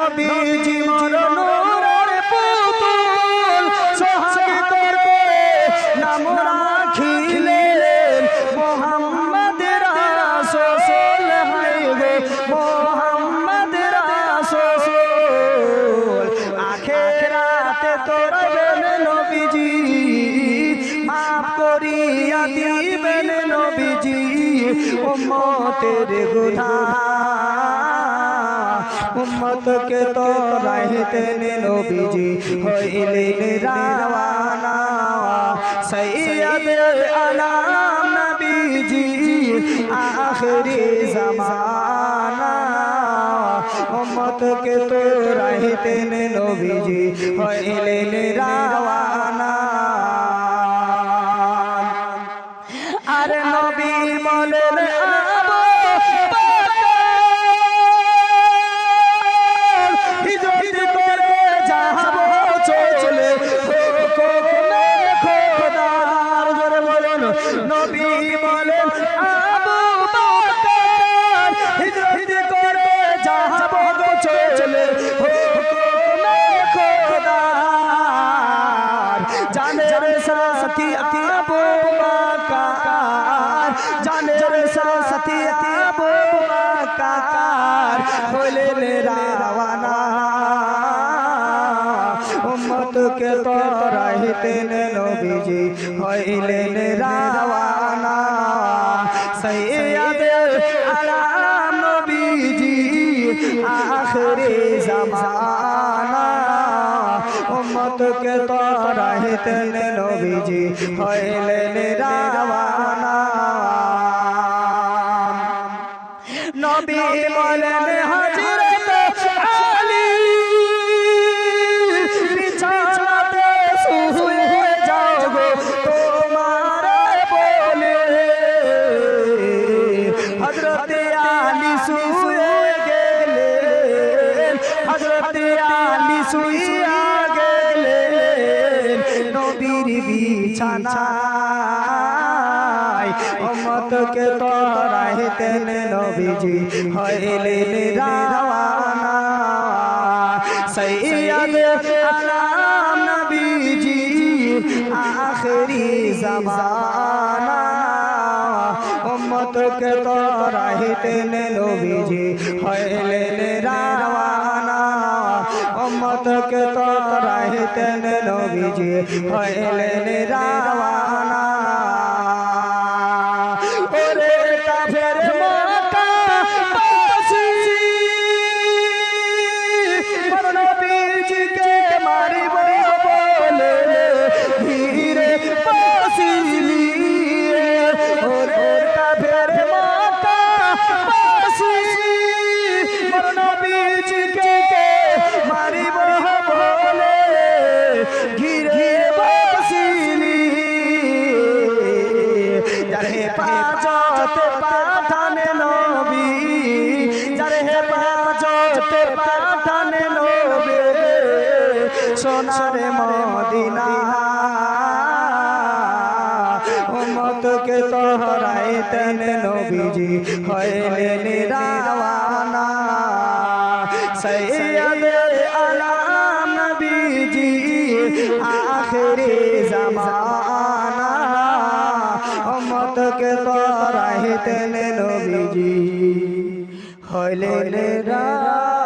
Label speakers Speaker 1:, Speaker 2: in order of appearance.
Speaker 1: নবীজি মরণের পুতুল সোহাগী করে নাম রাখিলেন মোহাম্মদ রাসূল হায় গো মোহাম্মদ রাসূল আখিরাতে তোরবেন নবীজি মাফ করিয়া দিবেন নবীজি উম্মতের গুনাহ উম্মত के तोराहितेन नबीजी हইলেন রাওয়ানা সৈয়দ আলাম নবীজি আখিরি জামানা উম্মত के तोराहितेन नबीजी हইলেন রাওয়ানা আর নবী বলেন নবী বলেন আবু বকর হিজরত করে যাব গো চলে হুকুমে খোদার জানের সাথী আবু বকর জানের সাথী আবু বকর হইলেন রাওয়ানা উম্মত के तोराहितेन नबीजी हইলেন রাওয়ানা সৈয়দ আলাম নবীজি আখিরি জামানা উম্মত के तोराहितेन नबीजी हইলেন রাওয়ানা নবী বলেন হযরত আলী हजरत आली सुए गेलेन हजरत आली सुइया गेलेन नबीर बिछानाয় उम्मत के तोराहितेन नबीजी हইলেন রাওয়ানা সৈয়দ আলাম নবীজি আখিরি জামানা উম্মত के तोराहितेन नबीजी हইলেন রাওয়ানা उम्मत के तोराहितेन नबीजी हইলেন রাওয়ানা ওরে কাফের মক্কা বাসী নবীজি কে মারিব বলে ভিড়ে বাসিলি ওরে কাফের মক্কা বাসী নবীজি কে মারিব বলে ঘিরে বাসিলি যার হেফাজতে পাঠানে নবী যার হেফাজতে পাঠানে নবী সোনার মদিনা উম্মত के तोराहितेन नबीजी हইলেন রাওয়ানা সৈয়দ আলাম নবীজি আখিরি জামানা উম্মত के तोराहितेन नबीजी হইলেন রাওয়ানা।